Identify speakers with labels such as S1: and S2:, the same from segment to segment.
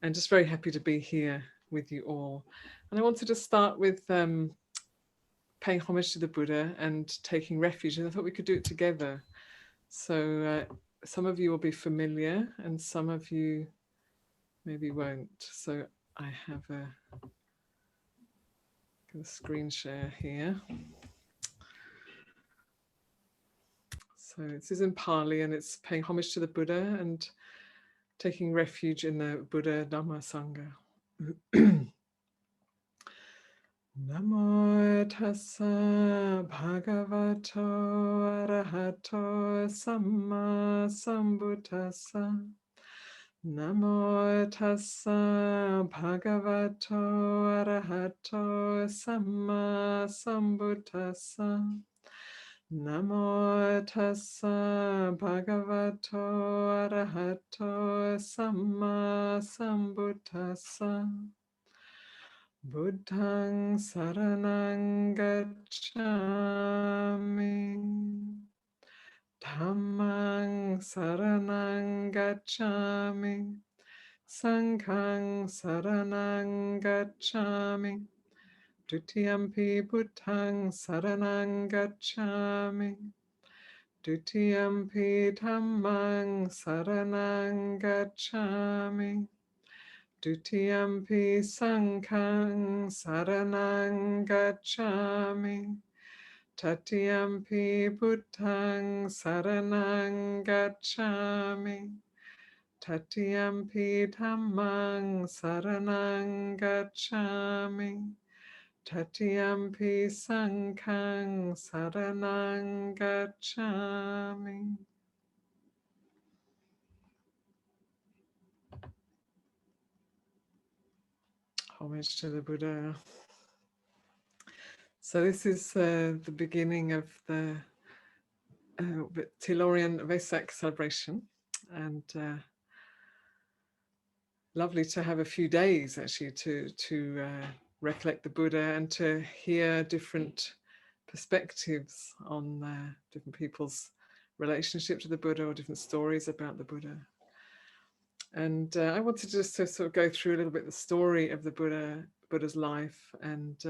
S1: and just very happy to be here with you all. And I wanted to start with paying homage to the Buddha and taking refuge, and I thought we could do it together. So some of you will be familiar and some of you maybe won't. So I have a screen share here. So this is in Pali and it's paying homage to the Buddha and taking refuge in the Buddha Dhamma Sangha. Namo tassa bhagavato arahato samma sambuddhassa. Namo tassa bhagavato arahato samma sambuddhassa. Namo tassa bhagavato arahato samma sambuddhassa. Buddhang saranang gacchami. Dhammang saranang gacchami. Sanghang saranang gacchami. Dutiyampi buddhang saranang gacchami. Dutiyampi dhammang saranang gacchami. Dutiyampi sanghang saranang gacchami. Tatiyampi buddhang saranang gacchami. Tatiyampi dhammang saranang gacchami. Tatiyampi sanghang saranang gacchami. Homage to the Buddha. So this is the beginning of the Tilorien Vesak celebration, and lovely to have a few days actually to recollect the Buddha and to hear different perspectives on different people's relationship to the Buddha or different stories about the Buddha. And I wanted just to sort of go through a little bit the story of the Buddha's life, and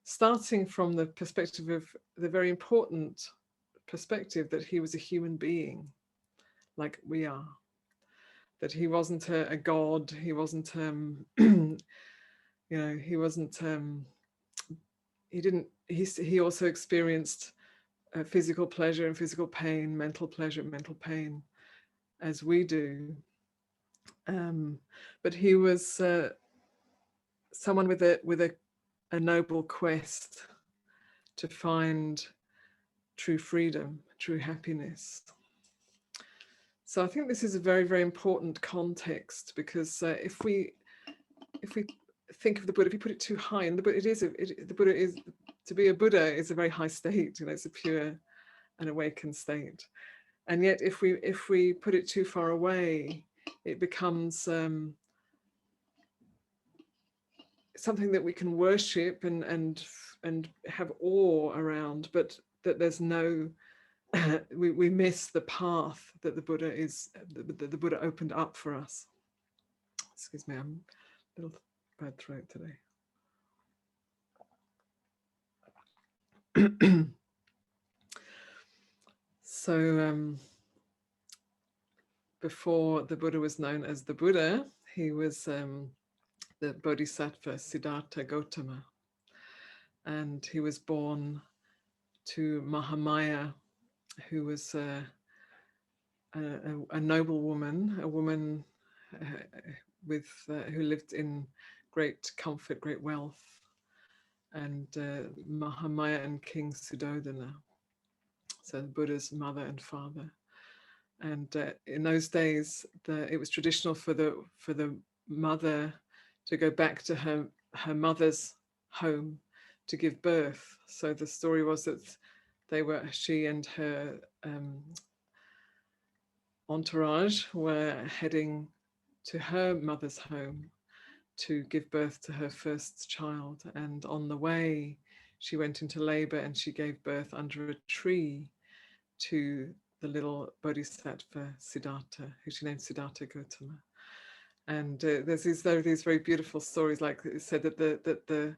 S1: starting from the perspective of the very important perspective that he was a human being like we are, that he wasn't a god, he wasn't he wasn't he also experienced physical pleasure and physical pain, mental pleasure, mental pain, as we do, but he was someone with a noble quest to find true freedom, true happiness. So I think this is a very, very important context, because if we think of the Buddha, if you put it too high, and the Buddha is to be a Buddha is a very high state, it's a pure and awakened state, and yet if we put it too far away, it becomes something that we can worship and have awe around, but that there's no we miss the path that the Buddha the Buddha opened up for us. Excuse me, I'm a little bad throat today. So before the Buddha was known as the Buddha, he was the Bodhisattva Siddhartha Gautama, and he was born to Mahamaya, who was a noble woman, a woman who lived in great comfort, great wealth, and Mahamaya and King Suddhodana, so the Buddha's mother and father. And in those days, it was traditional for the mother to go back to her mother's home to give birth. So the story was that she and her entourage were heading to her mother's home to give birth to her first child. And on the way, she went into labor and she gave birth under a tree to the little Bodhisattva Siddhartha, who she named Siddhartha Gautama. And there's these very beautiful stories, like it said that the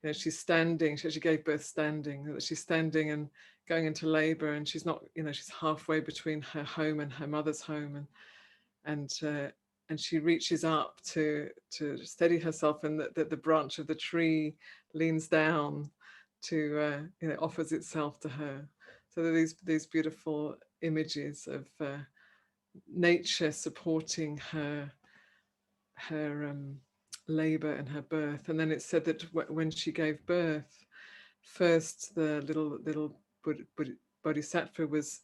S1: you know, she's standing, she actually gave birth standing, that she's standing and going into labor, and she's not, you know, she's halfway between her home and her mother's home, and she reaches up to steady herself, and that the branch of the tree leans down to you know, offers itself to her. So there are these beautiful images of nature supporting her labor and her birth. And then it said that when she gave birth, first the little bodhisattva was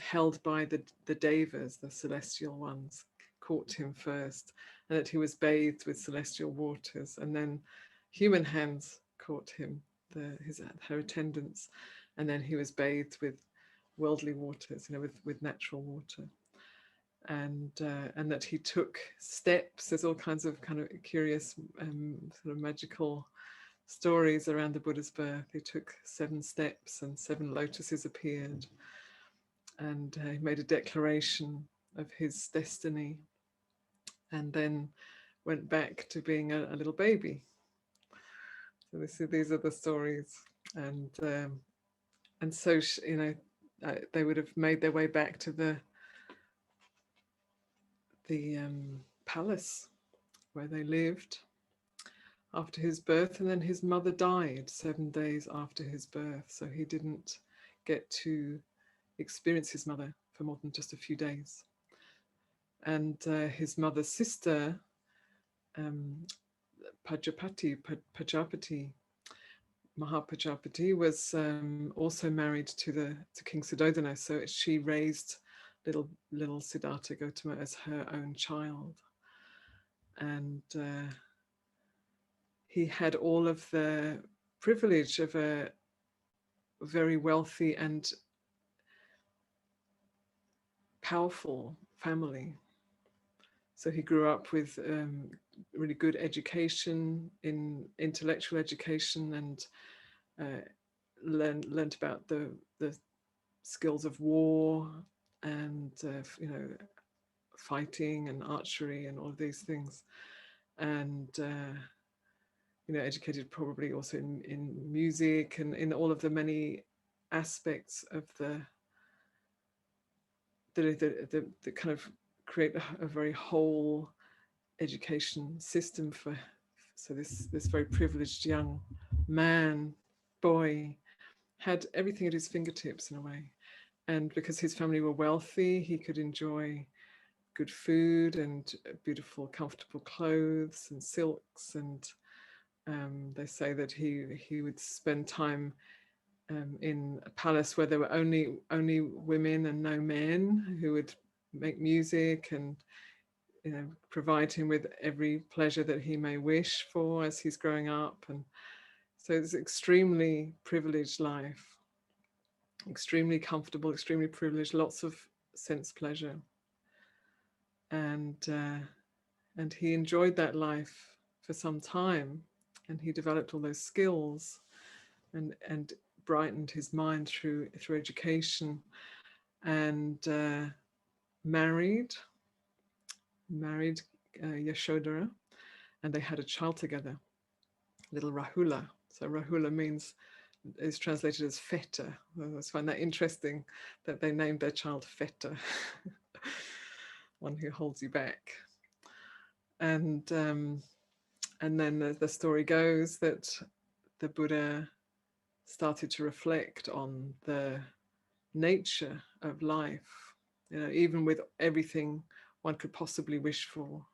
S1: held by the devas, the celestial ones, caught him first, and that he was bathed with celestial waters, and then human hands caught him, her attendants, and then he was bathed with worldly waters, you know, with natural water. And that he took steps. There's all kinds of kind of curious sort of magical stories around the Buddha's birth. He took 7 steps and 7 lotuses appeared, and he made a declaration of his destiny, and then went back to being a little baby. So these are the stories, and so you know, they would have made their way back to the palace where they lived after his birth, and then his mother died 7 days after his birth, so he didn't get to experience his mother for more than just a few days. And his mother's sister, Mahapajapati, was also married to King Suddhodana, so she raised little Siddhartha Gautama as her own child. And he had all of the privilege of a very wealthy and powerful family. So he grew up with really good education, in intellectual education, and learned about the skills of war, and you know, fighting and archery and all of these things, and you know, educated probably also in music and in all of the many aspects of the kind of create a very whole education system for. So this very privileged young boy had everything at his fingertips in a way, and because his family were wealthy, he could enjoy good food and beautiful, comfortable clothes and silks, and they say that he would spend time in a palace where there were only women and no men, who would make music and, you know, provide him with every pleasure that he may wish for as he's growing up. And so it's an extremely privileged life, extremely comfortable, extremely privileged, lots of sense pleasure, and he enjoyed that life for some time, and he developed all those skills and brightened his mind through education, and married Yashodhara, and they had a child together, little Rahula. So Rahula is translated as fetter. I always find that interesting that they named their child fetter, one who holds you back. And then the story goes that the Buddha started to reflect on the nature of life, you know, even with everything one could possibly wish for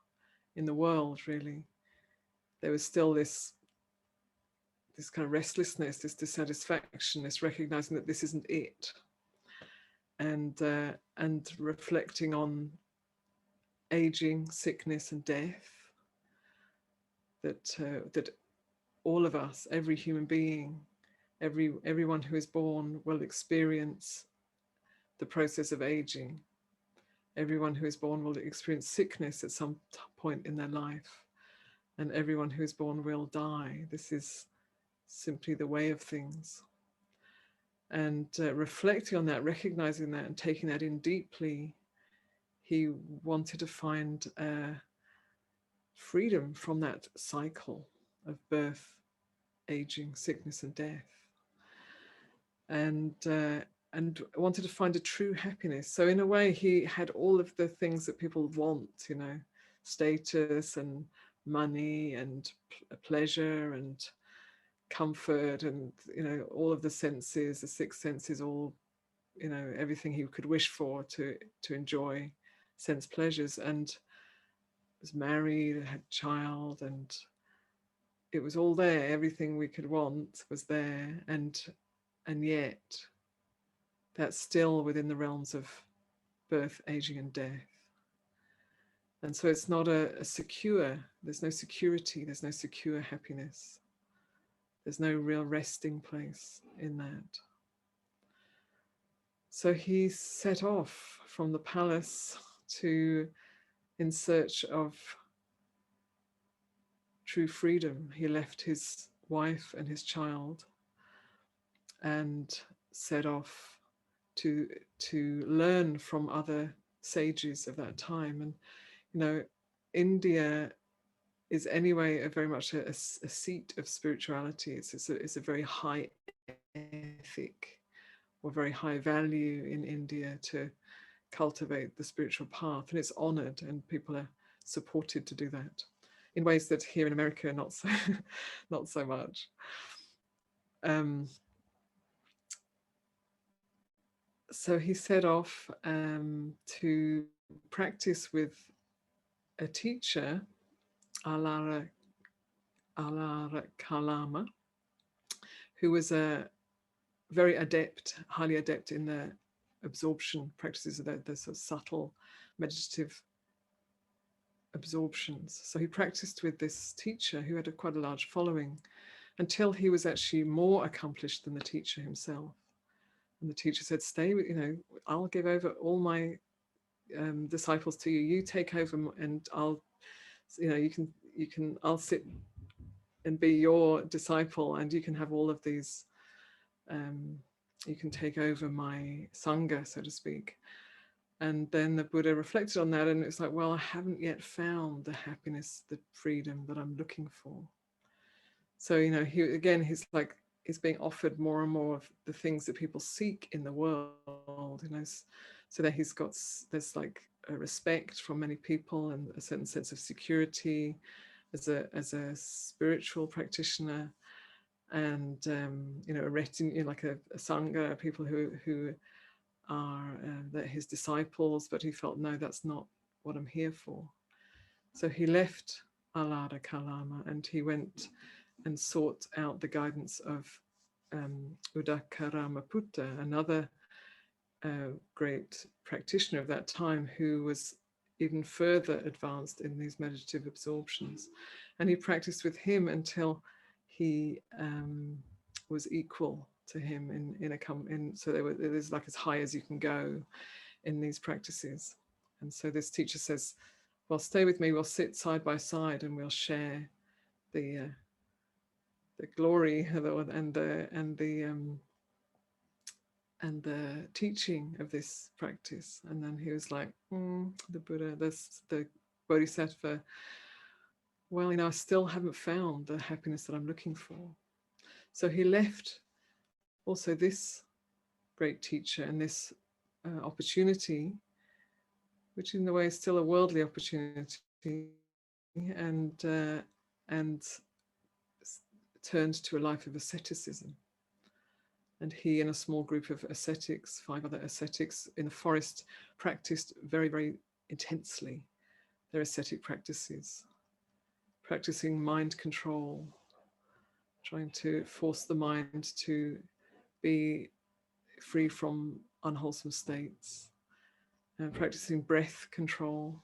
S1: in the world, really, there was still this kind of restlessness, this dissatisfaction, this recognizing that this isn't it, and reflecting on aging, sickness, and death, that all of us, every human being, everyone who is born will experience the process of aging. Everyone who is born will experience sickness at some point in their life, and everyone who is born will die. This is simply the way of things. And reflecting on that, recognizing that, and taking that in deeply, he wanted to find freedom from that cycle of birth, aging, sickness, and death, and wanted to find a true happiness. So in a way, he had all of the things that people want, you know, status and money and pleasure and comfort, and, you know, all of the senses, the six senses, all, you know, everything he could wish for to enjoy sense pleasures, and was married, had a child, and it was all there. Everything we could want was there, and yet that's still within the realms of birth, aging, and death. And so it's not a secure, there's no security, there's no secure happiness. There's no real resting place in that. So he set off from the palace in search of true freedom. He left his wife and his child and set off to learn from other sages of that time. And, you know, India is anyway very much a seat of spirituality. It's a very high ethic or very high value in India to cultivate the spiritual path, and it's honored, and people are supported to do that in ways that here in America not so much. So he set off to practice with a teacher, Ayya Anandabodhi, who was a very adept, highly adept in the absorption practices, of the sort of subtle meditative absorptions. So he practiced with this teacher who had quite a large following until he was actually more accomplished than the teacher himself. And the teacher said, stay, you know, I'll give over all my disciples to you. You take over, and I'll, you know, I'll sit and be your disciple, and you can have all of these, you can take over my Sangha, so to speak. And then the Buddha reflected on that, and it's like, well, I haven't yet found the happiness, the freedom that I'm looking for. So, you know, he's being offered more and more of the things that people seek in the world, you know, so that there's like a respect from many people and a certain sense of security as a spiritual practitioner, and you know, a retinue, like a Sangha, people who are his disciples, but he felt, no, that's not what I'm here for. So he left Ayya Anandabodhi and he went and sought out the guidance of Udakaramaputra, another great practitioner of that time, who was even further advanced in these meditative absorptions. And he practiced with him until he was equal to him so there's like as high as you can go in these practices. And so this teacher says, well, stay with me, we'll sit side by side and we'll share the glory and the teaching of this practice. And then he was like, the Buddha, the Bodhisattva, well, you know, I still haven't found the happiness that I'm looking for. So he left also this great teacher and this opportunity, which in a way is still a worldly opportunity, and turned to a life of asceticism. And he and a small group of ascetics, 5 other ascetics in the forest, practiced very, very intensely their ascetic practices, practicing mind control, trying to force the mind to be free from unwholesome states, and practicing breath control,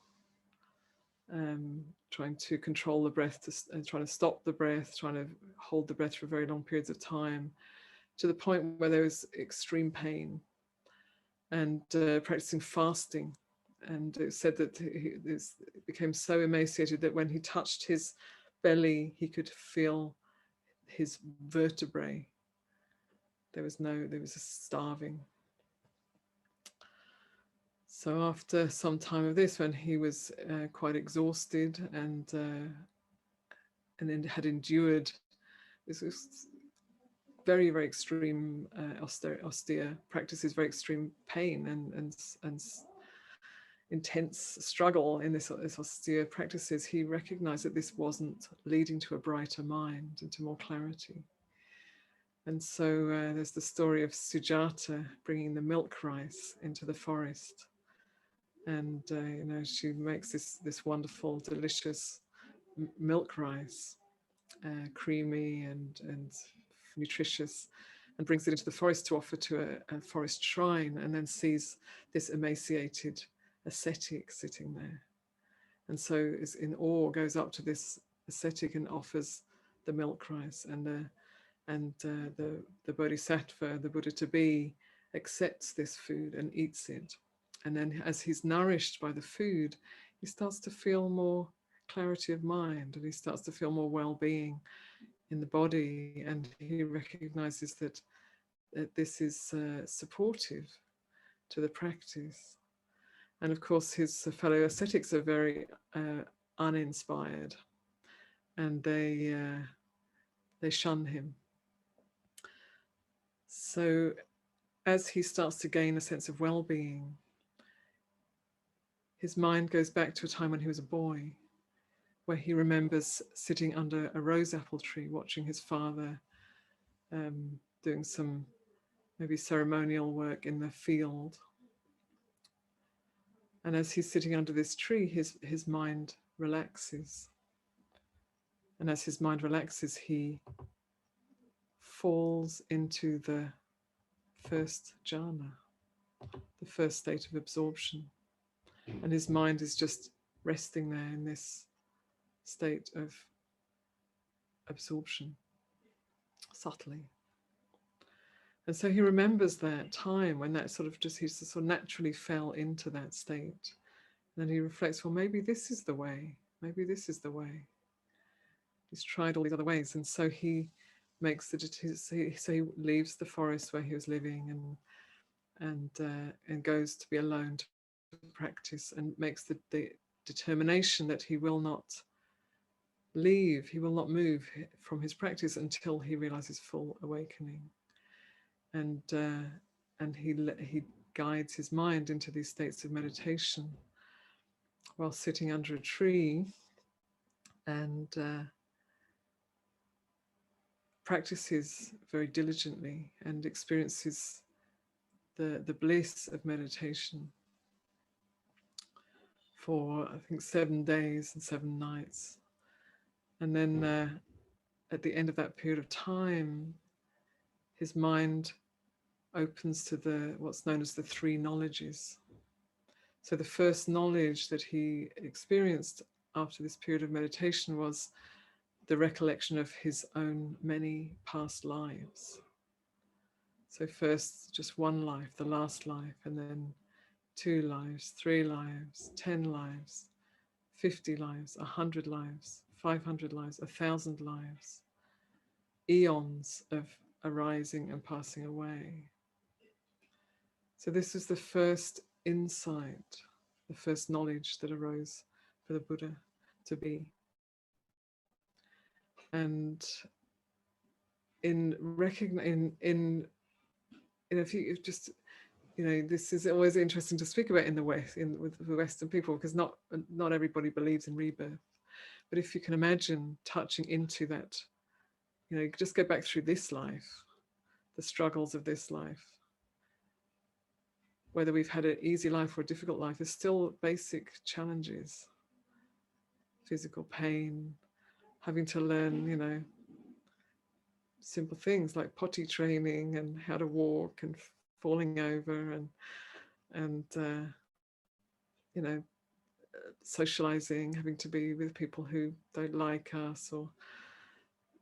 S1: trying to control the breath, trying to stop the breath, trying to hold the breath for very long periods of time, to the point where there was extreme pain, and practicing fasting. And it said that he became so emaciated that when he touched his belly, he could feel his vertebrae. There was a starving. So after some time of this, when he was quite exhausted and then had endured this very, very extreme austere practices, very extreme pain and intense struggle in this austere practices, he recognized that this wasn't leading to a brighter mind and to more clarity. And so there's the story of Sujata bringing the milk rice into the forest. And she makes this wonderful, delicious milk rice, creamy and nutritious, and brings it into the forest to offer to a forest shrine, and then sees this emaciated ascetic sitting there. And so is in awe, goes up to this ascetic and offers the milk rice, and the Bodhisattva, the Buddha to be, accepts this food and eats it. And then as he's nourished by the food, he starts to feel more clarity of mind, and he starts to feel more well-being in the body, and he recognizes that this is supportive to the practice. And of course his fellow ascetics are very uninspired, and they shun him. So as he starts to gain a sense of well-being, his mind goes back to a time when he was a boy, where he remembers sitting under a rose apple tree, watching his father doing some maybe ceremonial work in the field. And as he's sitting under this tree, his mind relaxes. And as his mind relaxes, he falls into the first jhana, the first state of absorption. And his mind is just resting there in this state of absorption, subtly. And so he remembers that time when that he sort of naturally fell into that state. And then he reflects, well, maybe this is the way. Maybe this is the way. He's tried all these other ways. And so he makes so he leaves the forest where he was living and goes to be alone to practice, and makes the determination that he will not leave, he will not move from his practice until he realizes full awakening. And he guides his mind into these states of meditation while sitting under a tree, and practices very diligently and experiences the bliss of meditation for, I think, 7 days and 7 nights. And then at the end of that period of time, his mind opens to what's known as the 3 knowledges. So the first knowledge that he experienced after this period of meditation was the recollection of his own many past lives. So first just 1 life, the last life, and then 2 lives, 3 lives, 10 lives, 50 lives, 100 lives, 500 lives, 1,000 lives, eons of arising and passing away. So this is the first insight, the first knowledge that arose for the Buddha to be. And if you just, this is always interesting to speak about in the West, with the Western people, because not everybody believes in rebirth. But if you can imagine touching into that, just go back through this life, the struggles of this life, whether we've had an easy life or a difficult life, there's still basic challenges, physical pain, having to learn, simple things like potty training and how to walk, and falling over, and socializing, having to be with people who don't like us, or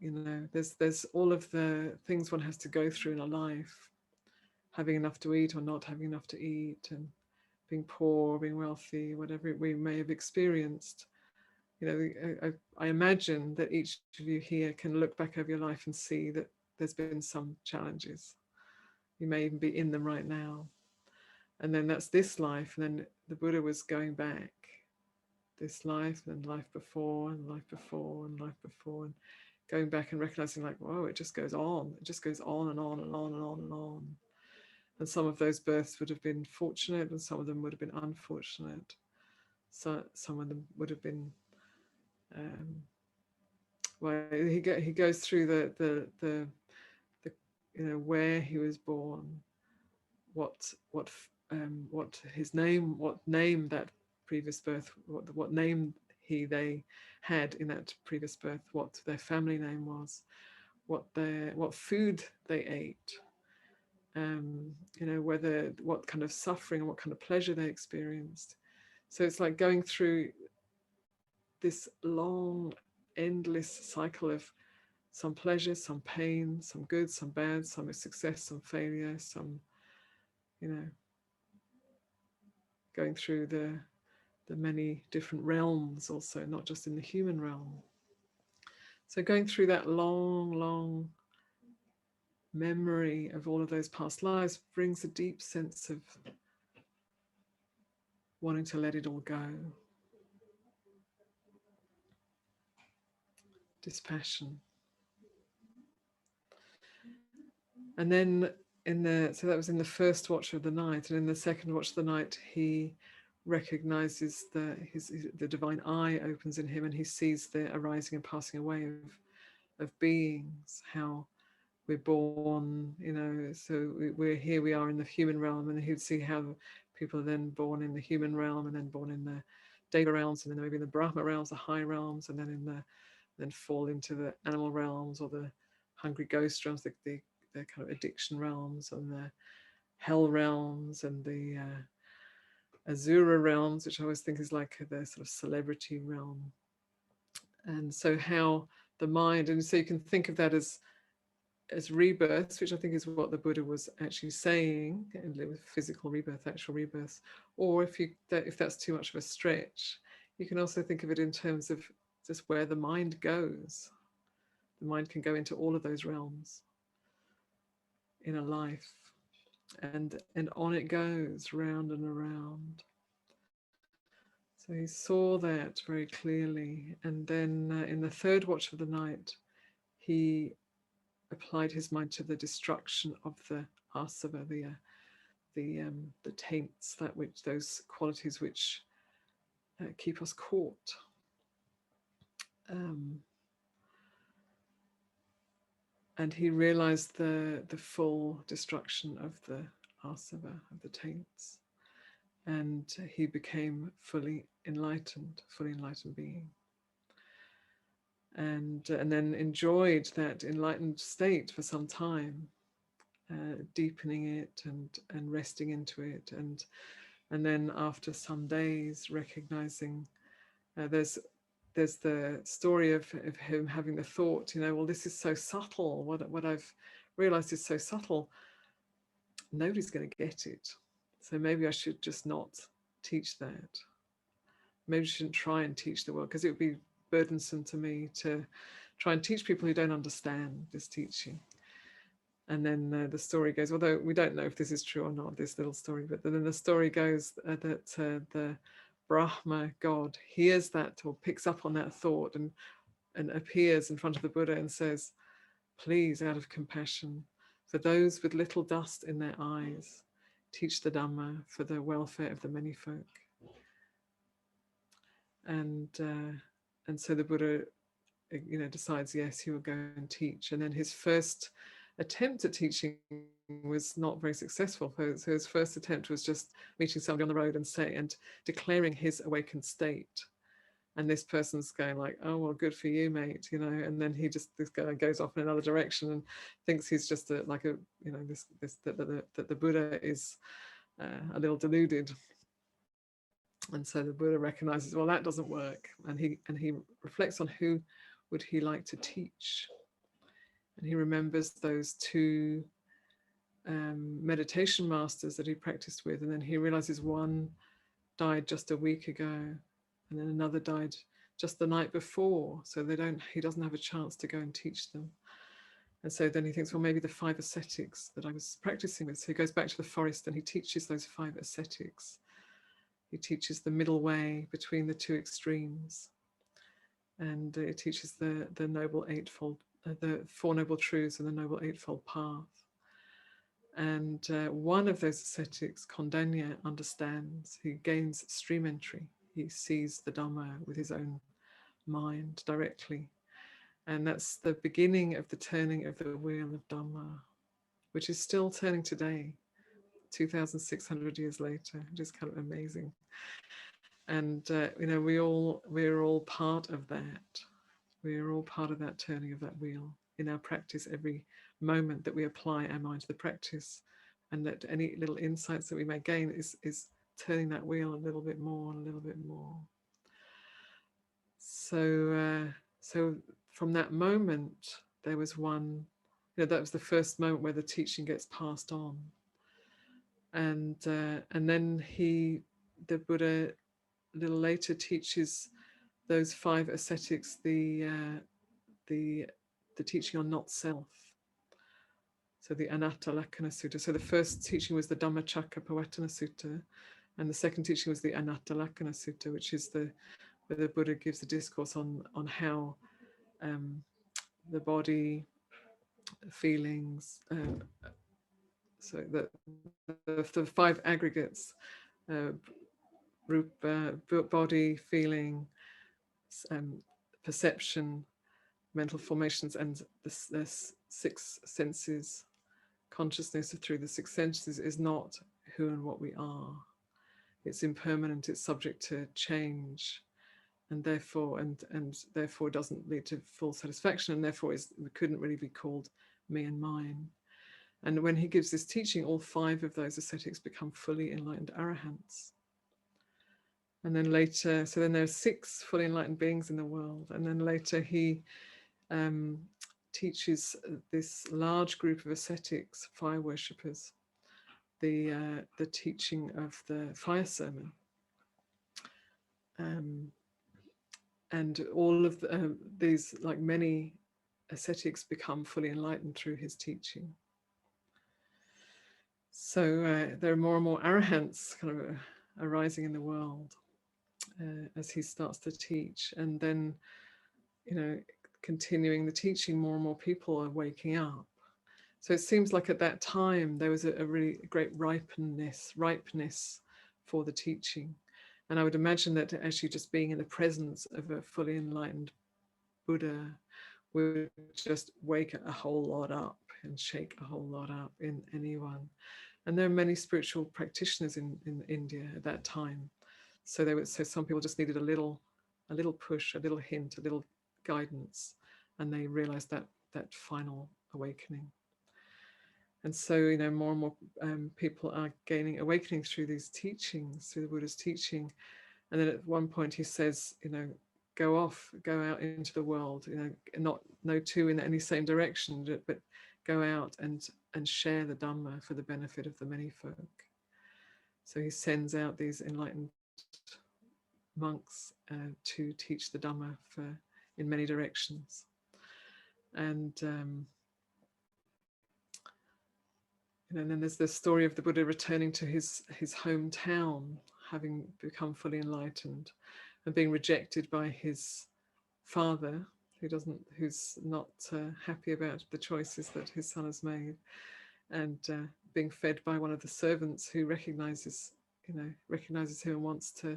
S1: there's all of the things one has to go through in a life, having enough to eat or not having enough to eat, and being poor, being wealthy, whatever we may have experienced. I imagine that each of you here can look back over your life and see that there's been some challenges. You may even be in them right now. and then that's this life, and then the Buddha was going back, this life and life before and life before and life before, and going back and recognizing like, whoa, it just goes on. It just goes on and on and on and on and on. And some of those births would have been fortunate and some of them would have been unfortunate. So some of them would have been, well, he goes through the you know, where he was born, what his name, what name that previous birth, what name they had in that previous birth, what their family name was, what food they ate, you know, what kind of suffering and what kind of pleasure they experienced. So it's like going through this long, endless cycle of some pleasure, some pain, some good, some bad, some success, some failure, some, you know, going through the many different realms also, not just in the human realm. So going through that long, long memory of all of those past lives brings a deep sense of wanting to let it all go. Dispassion. And then so that was in the first watch of the night, and in the second watch of the night, he recognizes the divine eye opens in him, and he sees the arising and passing away of beings, how we're born, you know, so we're here, we are in the human realm, and he'd see how people are then born in the human realm, and then born in the Deva realms, and then maybe in the Brahma realms, the high realms, and then fall into the animal realms or the hungry ghost realms, the kind of addiction realms, and the hell realms, and the Azura realms, which I always think is like the sort of celebrity realm. And so how the mind, and so you can think of that as rebirths, which I think is what the Buddha was actually saying, and with physical rebirth, actual rebirths. Or if that's too much of a stretch, you can also think of it in terms of just where the mind goes. The mind can go into all of those realms in a life, and on it goes, round and around. So he saw that very clearly, and then in the third watch of the night, he applied his mind to the destruction of the asava, the taints, those qualities which keep us caught. And he realized the full destruction of the asava, of the taints, and he became fully enlightened being. And then enjoyed that enlightened state for some time, deepening it and resting into it, and then after some days recognizing there's the story of him having the thought, you know, well, this is so subtle, what I've realized is so subtle, nobody's going to get it, so maybe I should just not teach that. Maybe I shouldn't try and teach the world, because it would be burdensome to me to try and teach people who don't understand this teaching. And then the story goes, although we don't know if this is true or not, this little story, but then the story goes that the Brahma God hears that, or picks up on that thought, and appears in front of the Buddha and says, please, out of compassion for those with little dust in their eyes, teach the Dhamma for the welfare of the many folk. And so the Buddha, you know, decides, yes, he will go and teach. And then his first attempt at teaching was not very successful. So his first attempt was just meeting somebody on the road and declaring his awakened state. And this person's going like, oh, well, good for you, mate, you know. And then this guy goes off in another direction and thinks he's just that the Buddha is a little deluded. And so the Buddha recognizes, well, that doesn't work. And he reflects on who would he like to teach. And he remembers those two meditation masters that he practiced with. And then he realizes one died just a week ago, and then another died just the night before. So he doesn't have a chance to go and teach them. And so then he thinks, well, maybe the 5 ascetics that I was practicing with. So he goes back to the forest and he teaches those 5 ascetics. He teaches the middle way between the 2 extremes. And it teaches the noble eightfold, the 4 noble truths and the noble eightfold path. And one of those ascetics, Kondanya, understands. He gains stream entry. He sees the Dhamma with his own mind directly. And that's the beginning of the turning of the wheel of Dhamma, which is still turning today, 2,600 years later, which is kind of amazing. And we're all part of that. We're all part of that turning of that wheel in our practice. Every moment that we apply our mind to the practice, and that any little insights that we may gain is turning that wheel a little bit more and a little bit more. So from that moment, there was one, that was the first moment where the teaching gets passed on. And then the Buddha a little later teaches those 5 ascetics the teaching on not self. So the Anatta Lakkhana Sutta. So the first teaching was the Dhammacakkappavattana Sutta, and the second teaching was the Anatta Lakkhana Sutta, which is where the Buddha gives a discourse on how the body, feelings, so the 5 aggregates, rupa, body, feeling, perception, mental formations, and the 6 senses, consciousness through the 6 senses is not who and what we are. It's impermanent, it's subject to change, and therefore doesn't lead to full satisfaction, and therefore it couldn't really be called me and mine. And when he gives this teaching, all 5 of those ascetics become fully enlightened arahants. And then later, so then there are 6 fully enlightened beings in the world, and then later he teaches this large group of ascetics, fire worshippers, the teaching of the fire sermon. And all of these, like many ascetics, become fully enlightened through his teaching. So there are more and more arahants kind of arising in the world as he starts to teach. And then, continuing the teaching, more and more people are waking up. So it seems like at that time there was a really great ripeness for the teaching. And I would imagine that actually just being in the presence of a fully enlightened Buddha would just wake a whole lot up and shake a whole lot up in anyone. And there are many spiritual practitioners in India at that time. So some people just needed a little push, a little hint, a little guidance, and they realized that final awakening. And so, more and more people are gaining awakening through these teachings, through the Buddha's teaching. And then at one point he says, go out into the world, not no two in any same direction, but go out and share the Dhamma for the benefit of the many folk. So he sends out these enlightened monks to teach the Dhamma in many directions. And and then there's the story of the Buddha returning to his hometown, having become fully enlightened, and being rejected by his father, who's not happy about the choices that his son has made, and being fed by one of the servants who recognizes him and wants to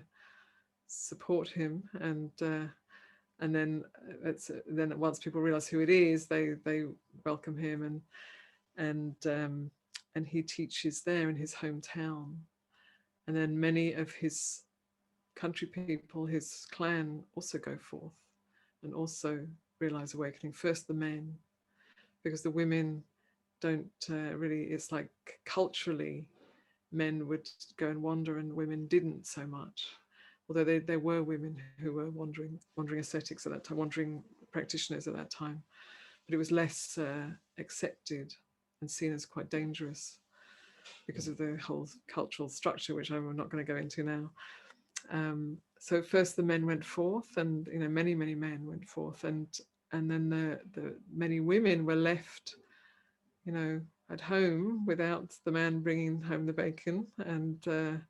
S1: support him. And then once people realize who it is, they welcome him, and he teaches there in his hometown. And then many of his country people, his clan, also go forth and also realize awakening. First the men, because the women don't really, it's like culturally men would go and wander and women didn't so much. Although there were women who were wandering ascetics at that time, wandering practitioners at that time, but it was less accepted and seen as quite dangerous because of the whole cultural structure, which I'm not going to go into now. So first the men went forth, and many men went forth, and then the many women were left, at home without the man bringing home the bacon, and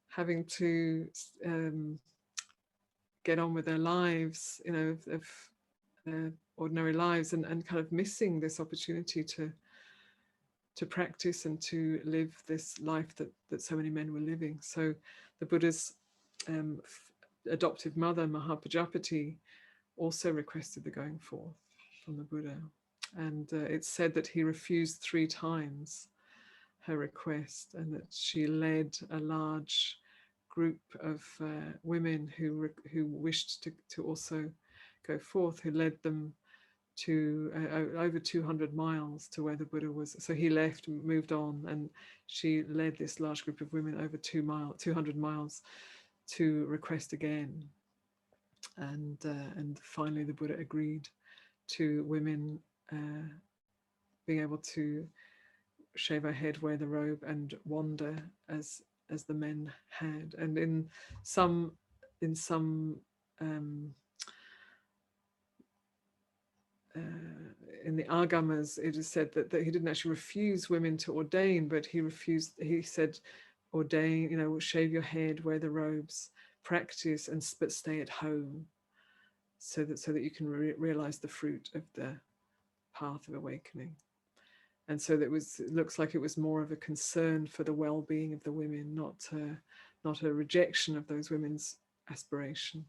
S1: having to get on with their lives, of their ordinary lives, and kind of missing this opportunity to practice and to live this life that so many men were living. So the Buddha's adoptive mother, Mahapajapati, also requested the going forth from the Buddha. And it's said that he refused 3 times her request, and that she led a large group of women who wished to also go forth, who led them to over 200 miles to where the Buddha was. So he left, moved on, and she led this large group of women over 200 miles to request again. And finally the Buddha agreed to women being able to shave her head, wear the robe, and wander as the men had. And in some in the Agamas, it is said that he didn't actually refuse women to ordain, but he said, ordain, shave your head, wear the robes, practice, but stay at home, so that you can realize the fruit of the path of awakening. And so it looks like it was more of a concern for the well-being of the women, not a rejection of those women's aspiration.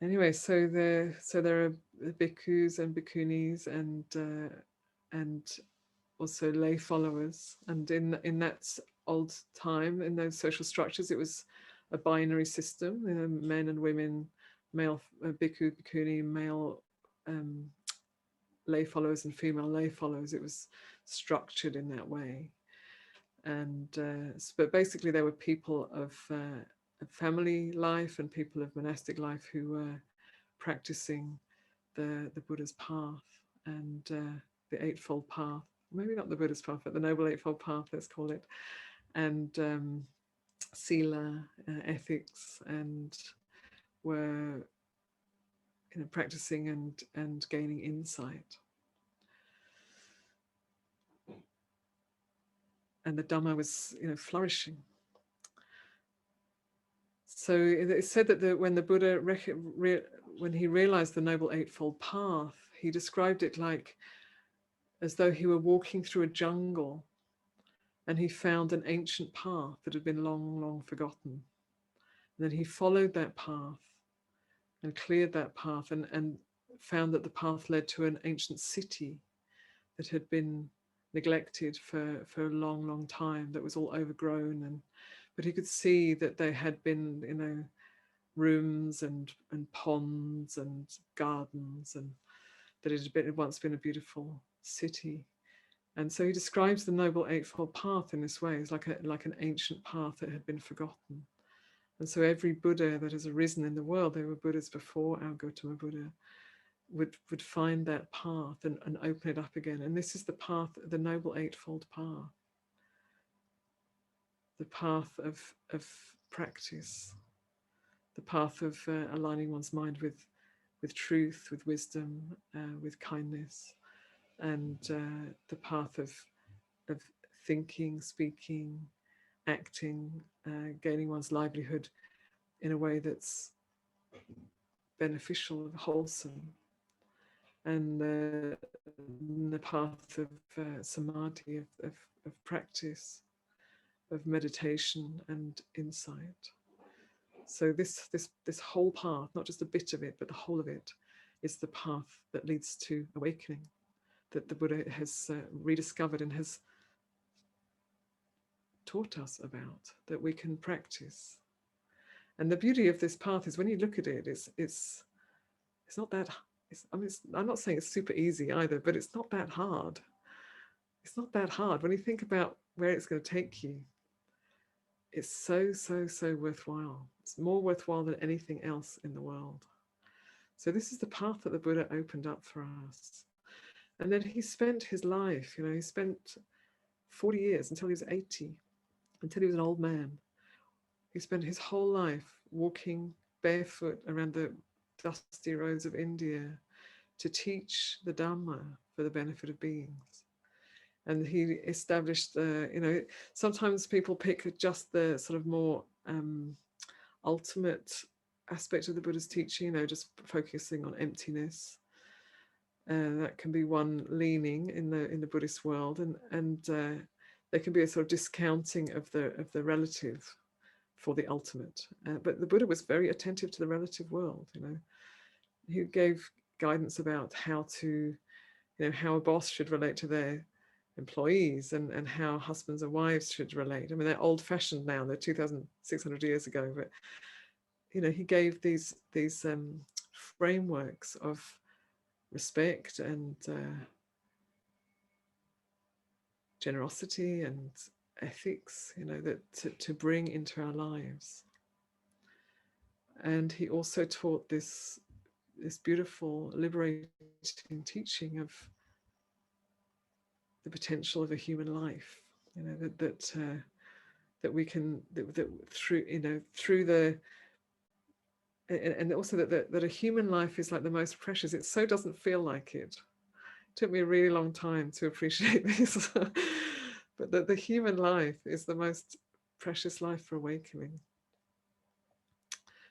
S1: Anyway, so there are bhikkhus and bhikkhunis and also lay followers. And in that old time, in those social structures, it was a binary system, men and women, male bhikkhu, bhikkhuni, male lay followers and female lay followers. It was structured in that way. And but basically there were people of family life and people of monastic life who were practicing the Buddha's path and the Eightfold Path. Maybe not the Buddha's path, but the Noble Eightfold Path, let's call it. And sila, ethics, and were practicing and gaining insight. And the Dhamma was flourishing. So it's said that when the Buddha, when he realized the Noble Eightfold Path, he described it like as though he were walking through a jungle and he found an ancient path that had been long, long forgotten. And then he followed that path and cleared that path and found that the path led to an ancient city that had been neglected for a long, long time, that was all overgrown. But he could see that there had been, rooms and ponds and gardens, and that it had once been a beautiful city. And so he describes the Noble Eightfold Path in this way, as like an ancient path that had been forgotten. And so every Buddha that has arisen in the world, there were Buddhas before our Gautama Buddha, would find that path and open it up again. And this is the path, the Noble Eightfold Path, the path of practice, the path of aligning one's mind with truth, with wisdom, with kindness, and the path of thinking, speaking, acting, gaining one's livelihood in a way that's beneficial, wholesome, and the path of samadhi, of practice, of meditation and insight. So this whole path, not just a bit of it, but the whole of it, is the path that leads to awakening, that the Buddha has rediscovered and has taught us about, that we can practice. And the beauty of this path is when you look at it, it's not that. I'm not saying it's super easy either, but it's not that hard. It's not that hard when you think about where it's going to take you. It's so worthwhile. It's more worthwhile than anything else in the world. So this is the path that the Buddha opened up for us. And then he spent his life, he spent 40 years until he was 80, until he was an old man. He spent his whole life walking barefoot around the dusty roads of India to teach the Dhamma for the benefit of beings. And he established sometimes people pick just the sort of more ultimate aspect of the Buddha's teaching, just focusing on emptiness. That can be one leaning in the Buddhist world, and there can be a sort of discounting of the relative for the ultimate. But the Buddha was very attentive to the relative world. He gave guidance about how a boss should relate to their employees, and how husbands and wives should relate. I mean, they're old-fashioned now; they're 2,600 years ago. But he gave these frameworks of respect and generosity and ethics, that to bring into our lives. And he also taught this beautiful, liberating teaching of the potential of a human life. That we can through the and also that a human life is like the most precious. It so doesn't feel like it. It took me a really long time to appreciate this, but that the human life is the most precious life for awakening,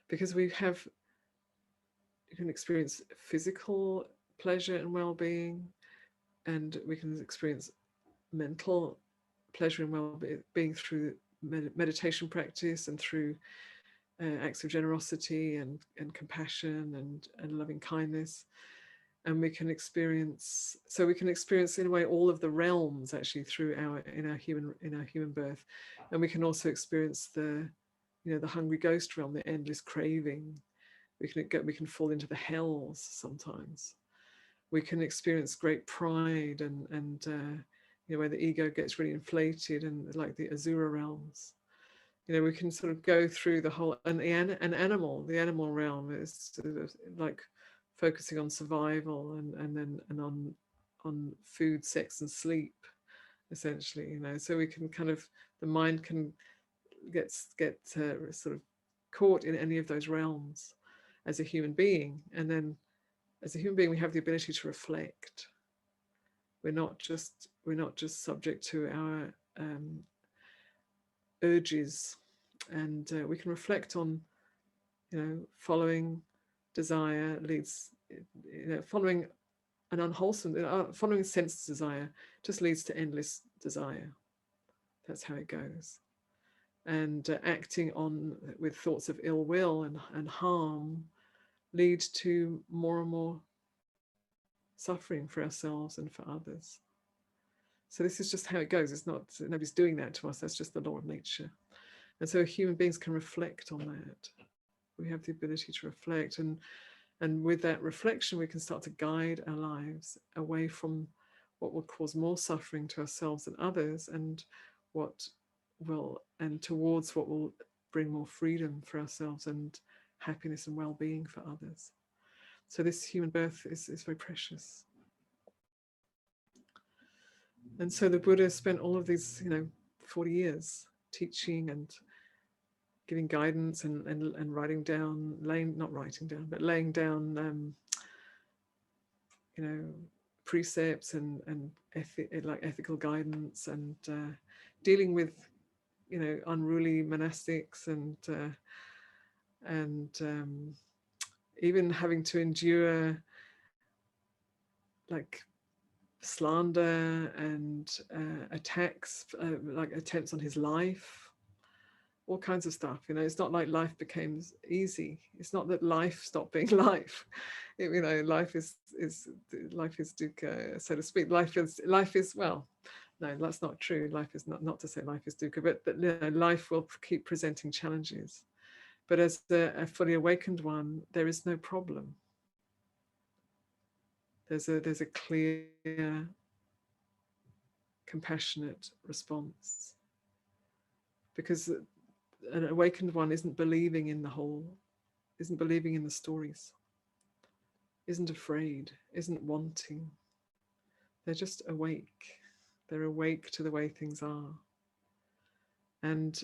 S1: because you can experience physical pleasure and well-being, and we can experience mental pleasure and well-being through meditation practice and through acts of generosity and compassion and loving kindness. And we can experience in a way all of the realms actually through in our human birth. And we can also experience the hungry ghost realm, the endless craving. We can fall into the hells sometimes. We can experience great pride and where the ego gets really inflated, and like the Asura realms. We can sort of go through the whole, and the animal realm is sort of like focusing on survival and on food, sex, and sleep, essentially. So we can the mind can get sort of caught in any of those realms as a human being, and then as a human being we have the ability to reflect. We're not just subject to our urges, and we can reflect on following desire leads, following an unwholesome, following sense desire just leads to endless desire. That's how it goes. And acting on with thoughts of ill will and harm lead to more and more suffering for ourselves and for others. So this is just how it goes. It's not, nobody's doing that to us. That's just the law of nature. And so human beings can reflect on that. We have the ability to reflect, and with that reflection, we can start to guide our lives away from what will cause more suffering to ourselves and others, and towards what will bring more freedom for ourselves and happiness and well-being for others. So this human birth is very precious. And so the Buddha spent all of these, 40 years teaching and giving guidance and laying down precepts and ethical guidance, and dealing with unruly monastics and even having to endure like slander and attacks, like attempts on his life, all kinds of stuff. It's not like life became easy. It's not that life stopped being life. Life is dukkha, so to speak. Life is well, no, that's not true. Life is not to say life is dukkha, but life will keep presenting challenges. But as a fully awakened one, there is no problem. There's a clear, compassionate response, because an awakened one isn't believing in the stories, isn't afraid, isn't wanting. They're just awake. They're awake to the way things are. And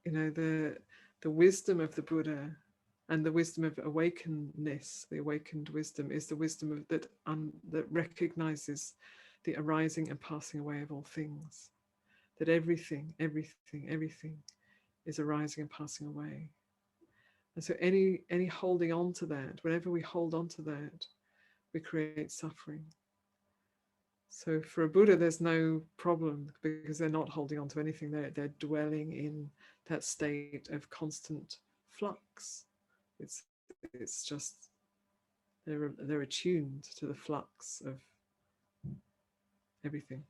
S1: the wisdom of the Buddha And the wisdom of awakenness, the awakened wisdom, is the wisdom that recognizes the arising and passing away of all things. That everything is arising and passing away. And so any holding on to that, whenever we hold on to that, we create suffering. So for a Buddha, there's no problem because they're not holding on to anything. They're dwelling in that state of constant flux. It's just they're attuned to the flux of everything.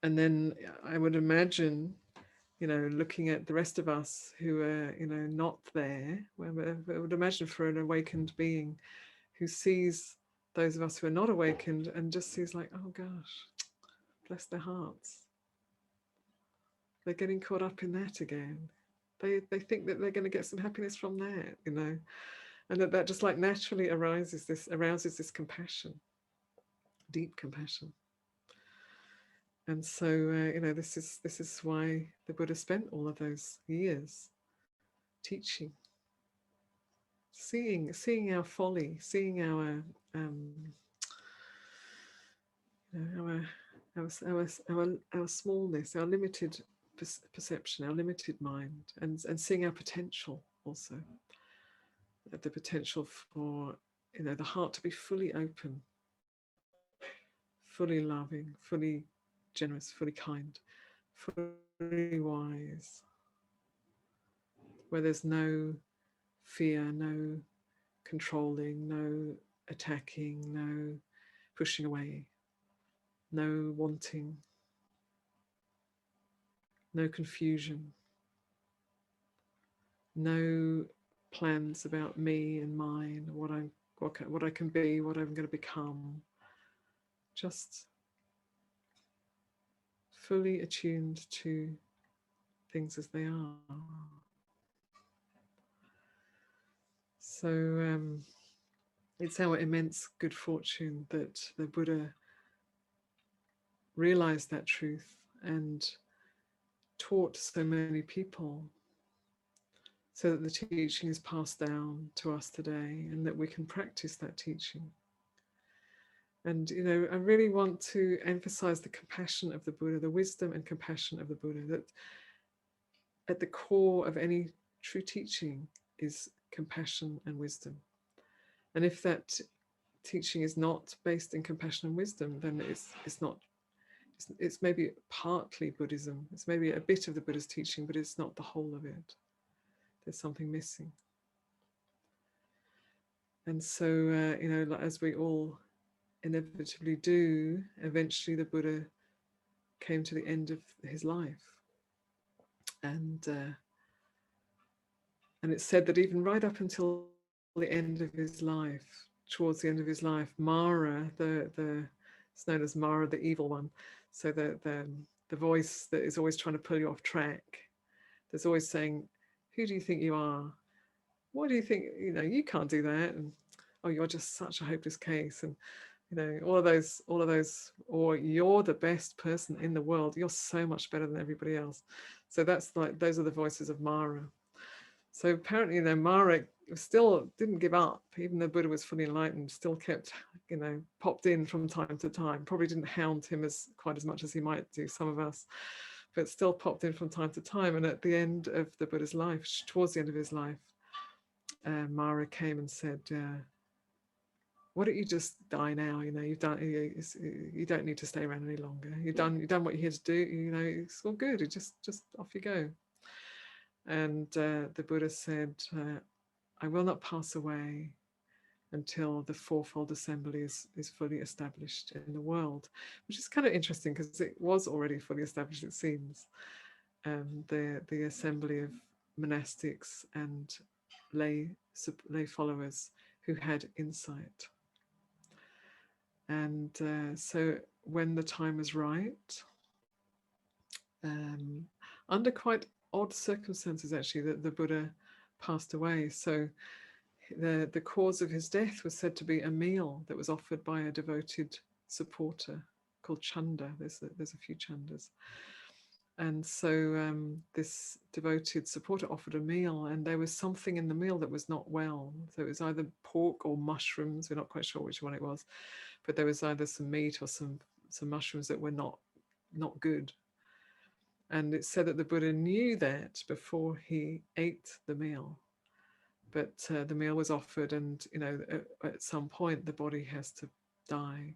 S1: And then I would imagine, looking at the rest of us who are, not there, I would imagine for an awakened being who sees those of us who are not awakened and just sees like, oh gosh, bless their hearts. They're getting caught up in that again. They think that they're going to get some happiness from that, and that just like naturally arouses this compassion, deep compassion. And so, this is why the Buddha spent all of those years teaching, seeing our folly, seeing our smallness, our limited perception, our limited mind, and seeing our potential also, the potential for the heart to be fully open, fully loving, fully generous, fully kind, fully wise, where there's no fear, no controlling, no attacking, no pushing away, no wanting, no confusion, no plans about me and mine, what I can be, what I'm going to become. Just fully attuned to things as they are. So it's our immense good fortune that the Buddha realized that truth and taught so many people, so that the teaching is passed down to us today and that we can practice that teaching. And, I really want to emphasize the compassion of the Buddha, the wisdom and compassion of the Buddha, that at the core of any true teaching is compassion and wisdom. And if that teaching is not based in compassion and wisdom, then it's maybe partly Buddhism. It's maybe a bit of the Buddha's teaching, but it's not the whole of it. There's something missing. And so, as we all inevitably do, eventually the Buddha came to the end of his life. And it's said that even right up until the end of his life, towards the end of his life, Mara, it's known as Mara, the evil one. So the voice that is always trying to pull you off track. There's always saying, who do you think you are? What do you think? You can't do that. And oh, you're just such a hopeless case. And all of those, or you're the best person in the world. You're so much better than everybody else. So that's like, those are the voices of Mara. So apparently, Mara still didn't give up, even though Buddha was fully enlightened, still kept, popped in from time to time. Probably didn't hound him quite as much as he might do, some of us, but still popped in from time to time. And at the end of the Buddha's life, towards the end of his life, Mara came and said, why don't you just die now? You don't need to stay around any longer. You've done what you're here to do. It's all good. Just off you go. And the Buddha said, I will not pass away until the fourfold assembly is fully established in the world, which is kind of interesting because it was already fully established, it seems. The assembly of monastics and lay followers who had insight. And so when the time was right, under quite odd circumstances actually, that the Buddha passed away. So the cause of his death was said to be a meal that was offered by a devoted supporter called Chanda. There's a few Chandas. And so this devoted supporter offered a meal, and there was something in the meal that was not well. So it was either pork or mushrooms. We're not quite sure which one it was, but there was either some meat or some mushrooms that were not good. And it's said that the Buddha knew that before he ate the meal. But the meal was offered, and at some point the body has to die.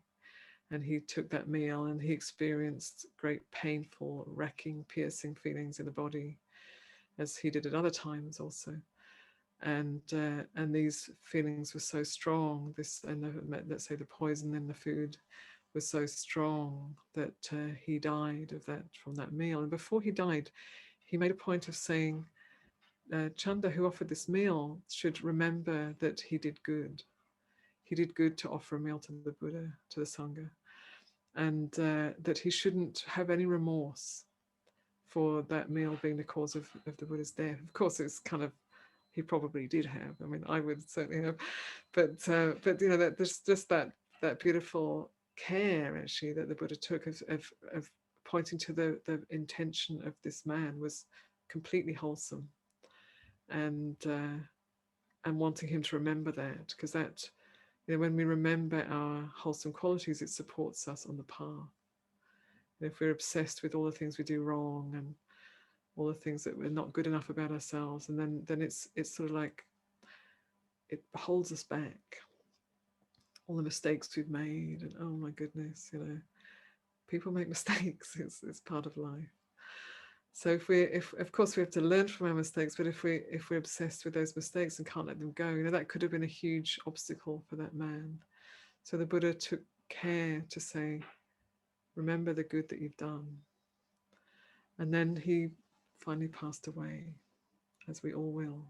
S1: And he took that meal, and he experienced great painful, racking, piercing feelings in the body, as he did at other times also. And these feelings were so strong. Let's say the poison in the food was so strong that he died of that, from that meal. And before he died, he made a point of saying, Chanda, who offered this meal, should remember that he did good. He did good to offer a meal to the Buddha, to the Sangha. And that he shouldn't have any remorse for that meal being the cause of the Buddha's death. Of course, it's kind of, he probably did have. I mean, I would certainly have, but that there's just that beautiful care actually that the Buddha took of pointing to the intention of this man was completely wholesome, and wanting him to remember that, because that, when we remember our wholesome qualities, it supports us on the path. And if we're obsessed with all the things we do wrong and all the things that we're not good enough about ourselves, and then it's sort of like it holds us back. All the mistakes we've made, and oh my goodness, people make mistakes. It's part of life. So if of course we have to learn from our mistakes, but if we're obsessed with those mistakes and can't let them go, that could have been a huge obstacle for that man. So the Buddha took care to say, remember the good that you've done. And then he finally passed away, as we all will.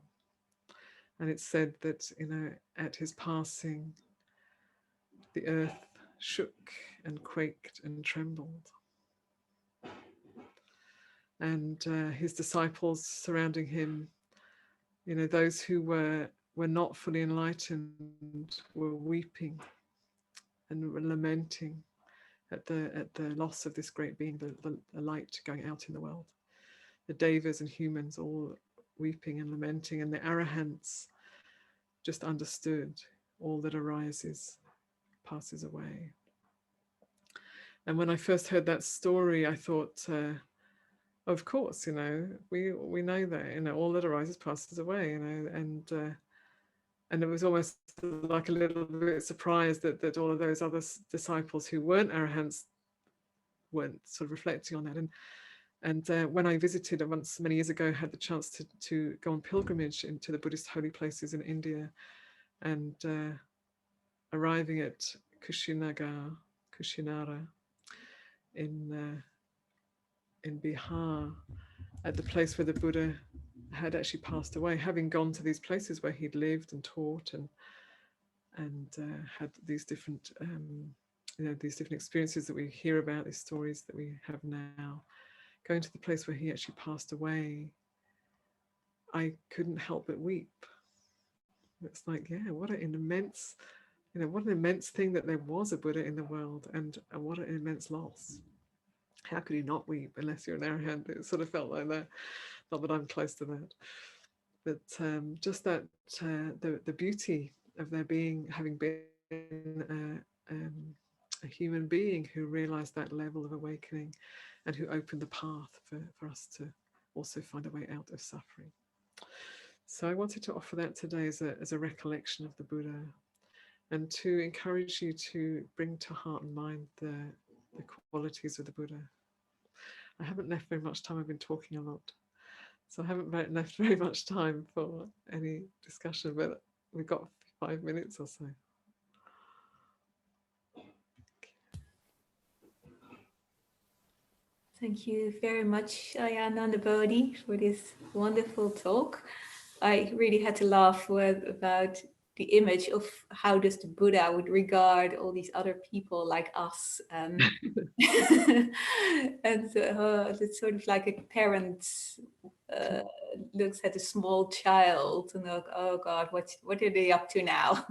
S1: And it's said that, at his passing, the earth shook and quaked and trembled. And his disciples surrounding him, those who were not fully enlightened, were weeping and were lamenting at the loss of this great being, the light going out in the world. The devas and humans all weeping and lamenting, and the arahants just understood all that arises passes away. And when I first heard that story, I thought, of course, we know that, all that arises passes away, and it was almost like a little bit surprised that all of those other disciples who weren't arahants weren't sort of reflecting on that. And when I visited once many years ago, had the chance to go on pilgrimage into the Buddhist holy places in India, and arriving at Kushinara in Bihar, at the place where the Buddha had actually passed away, having gone to these places where he'd lived and taught and had these different these different experiences that we hear about, these stories that we have now. Going to the place where he actually passed away, I couldn't help but weep. It's like, yeah, what an immense thing that there was a Buddha in the world, and what an immense loss. How could you not weep unless you're an arahant? It sort of felt like that. Not that I'm close to that, but just that the beauty of there having been a human being who realized that level of awakening, and who opened the path for us to also find a way out of suffering. So I wanted to offer that today as a recollection of the Buddha, and to encourage you to bring to heart and mind the qualities of the Buddha. I haven't left very much time. I've been talking a lot, so I haven't left very much time for any discussion, but we've got 5 minutes or so.
S2: Thank you very much, Ayya Anandabodhi, for this wonderful talk. I really had to laugh about the image of how does the Buddha would regard all these other people like us. And it's sort of like a parent looks at a small child and like, oh God, what are they up to now?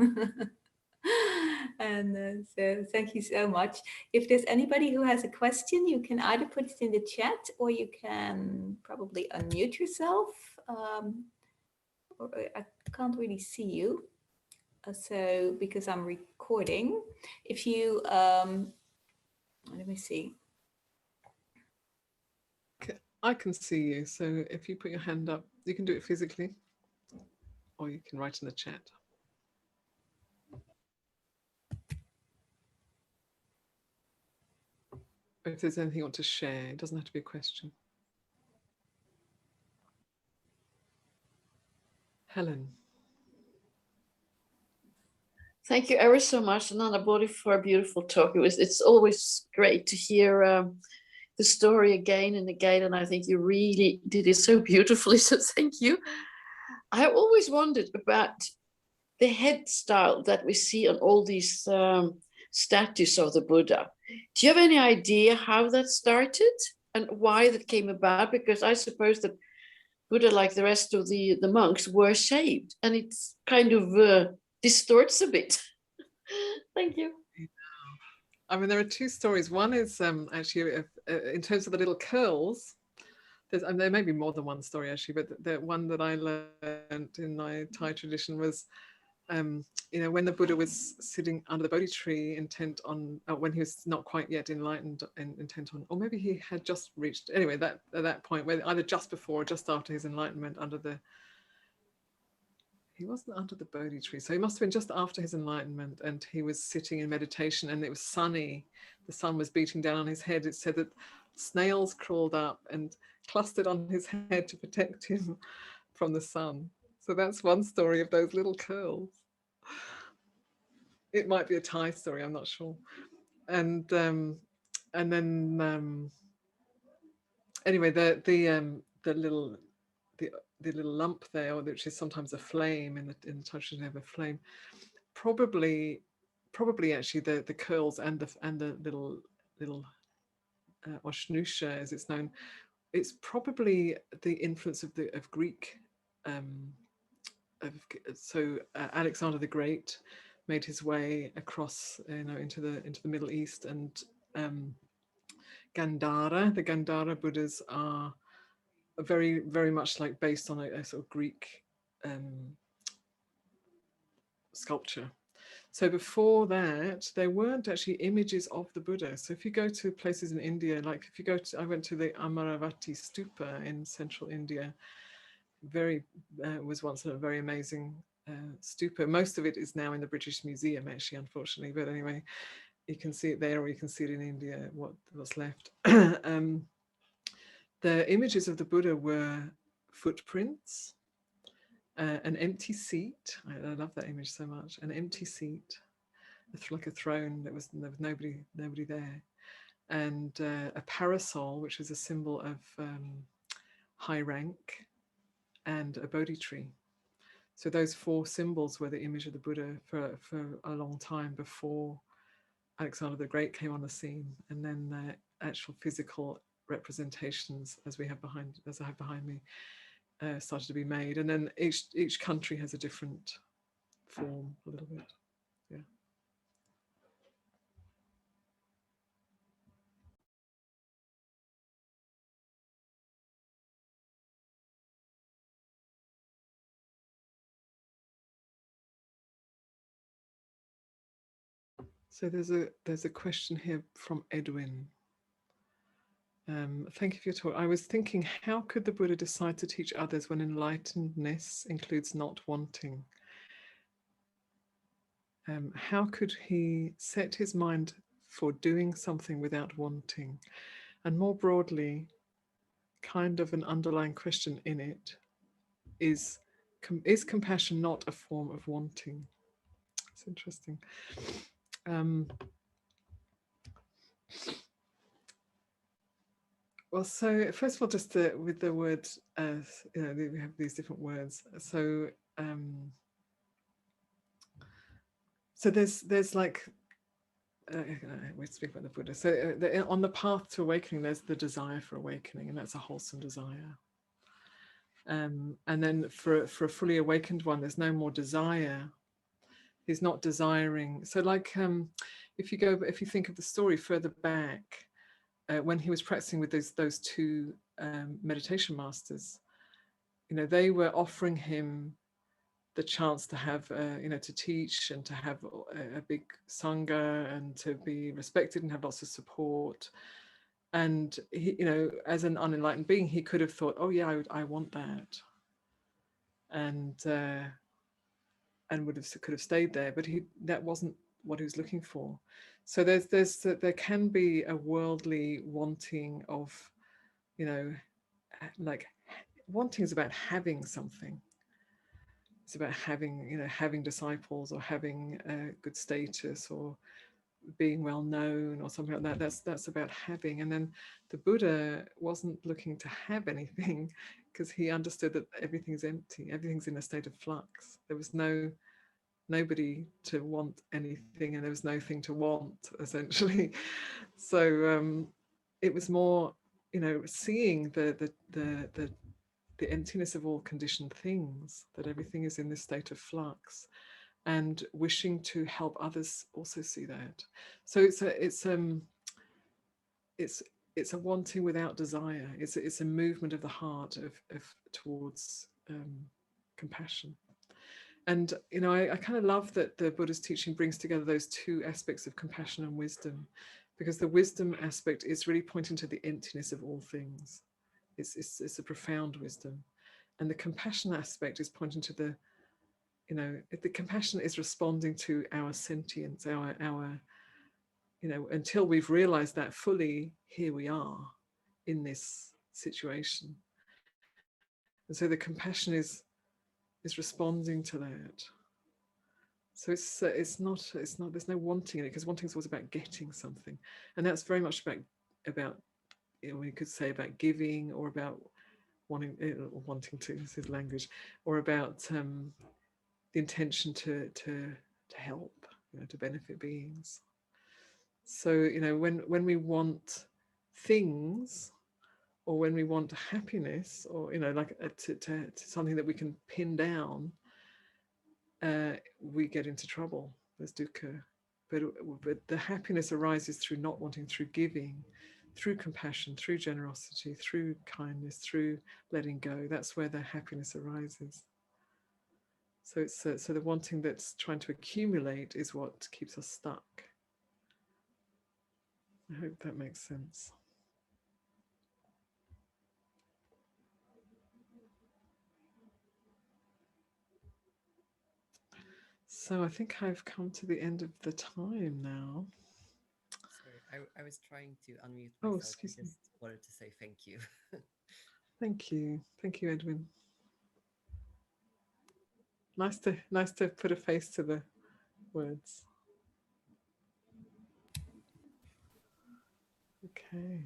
S2: And so thank you so much. If there's anybody who has a question, you can either put it in the chat or you can probably unmute yourself. Or I can't really see you. So because I'm recording, if you, let me see.
S1: I can see you. So if you put your hand up, you can do it physically or you can write in the chat. If there's anything you want to share, it doesn't have to be a question. Helen.
S3: Thank you ever so much, Anandabodhi, for a beautiful talk. It's always great to hear the story again and again, and I think you really did it so beautifully, so thank you. I always wondered about the head style that we see on all these statues of the Buddha. Do you have any idea how that started and why that came about? Because I suppose that Buddha, like the rest of the monks, were shaved, and it's kind of distorts a bit. Thank you.
S1: I mean, there are two stories. One is actually in terms of the little curls. There may be more than one story actually, but the one that I learned in my Thai tradition was, when the Buddha was sitting under the Bodhi tree, intent on, when he was not quite yet enlightened, and intent on, or maybe he had just reached, anyway, at that point, where either just before or just after his enlightenment, he wasn't under the Bodhi tree, so he must have been just after his enlightenment, and he was sitting in meditation, and it was sunny. The sun was beating down on his head. It said that snails crawled up and clustered on his head to protect him from the sun. So that's one story of those little curls. It might be a Thai story, I'm not sure. And then anyway, the little lump there, which is sometimes a flame in the tradition of a flame, probably actually the curls and the little oshnusha, as it's known, it's probably the influence of Greek. Alexander the Great made his way across, into the Middle East, and Gandhara, the Gandhara Buddhas are very, very much like based on a sort of Greek sculpture. So before that, there weren't actually images of the Buddha. So if you go to places in India, like if you go to, I went to the Amaravati Stupa in central India, was once a very amazing stupa. Most of it is now in the British Museum, actually, unfortunately. But anyway, you can see it there, or you can see it in India, what's left. The images of the Buddha were footprints, an empty seat. I love that image so much. An empty seat, like a throne. There was nobody there, and a parasol, which is a symbol of high rank, and a Bodhi tree. So those four symbols were the image of the Buddha for a long time before Alexander the Great came on the scene, and then the actual physical representations, as I have behind me, started to be made. And then each country has a different form, a little bit. Yeah. So there's a question here from Edwin. Thank you for your talk. I was thinking, how could the Buddha decide to teach others when enlightenedness includes not wanting? How could he set his mind for doing something without wanting? And more broadly, kind of an underlying question in it is compassion not a form of wanting? It's interesting. Well, so first of all, just with the word, we have these different words. So, so there's like, we speak about the Buddha. So on the path to awakening, there's the desire for awakening, and that's a wholesome desire. And then for a fully awakened one, there's no more desire. He's not desiring. So like if you think of the story further back, when he was practicing with those two meditation masters, you know, they were offering him the chance to have, you know, to teach and to have a big Sangha and to be respected and have lots of support. And he, you know, as an unenlightened being, he could have thought, oh yeah, I want that, and could have stayed there, but that wasn't what he was looking for. So there can be a worldly wanting of, you know, like wanting is about having something. It's about having, you know, having disciples or having a good status or being well known or something like that. That's about having. And then the Buddha wasn't looking to have anything, because he understood that everything's empty, everything's in a state of flux. There was nobody to want anything, and there was no thing to want, essentially. So it was more, you know, seeing the emptiness of all conditioned things, that everything is in this state of flux, and wishing to help others also see that. So it's a wanting without desire. It's a movement of the heart towards compassion. And, you know, I kind of love that the Buddha's teaching brings together those two aspects of compassion and wisdom, because the wisdom aspect is really pointing to the emptiness of all things. It's a profound wisdom. And the compassion aspect is pointing to the, you know, the compassion is responding to our sentience, our, you know, until we've realized that fully, here we are in this situation. And so the compassion is responding to that. So it's not there's no wanting in it, because wanting is always about getting something, and that's very much about, you know, we could say about giving, or about wanting to, this is language, or about the intention to help, you know, to benefit beings. So, you know, when we want things, or when we want happiness, or, you know, like to something that we can pin down, we get into trouble. There's dukkha. But the happiness arises through not wanting, through giving, through compassion, through generosity, through kindness, through letting go. That's where the happiness arises. So it's so the wanting that's trying to accumulate is what keeps us stuck. I hope that makes sense. So I think I've come to the end of the time now.
S4: Sorry, I was trying to unmute myself.
S1: Oh, excuse me.
S4: Just wanted to say thank you.
S1: Thank you. Thank you, Edwin. Nice to put a face to the words. Okay.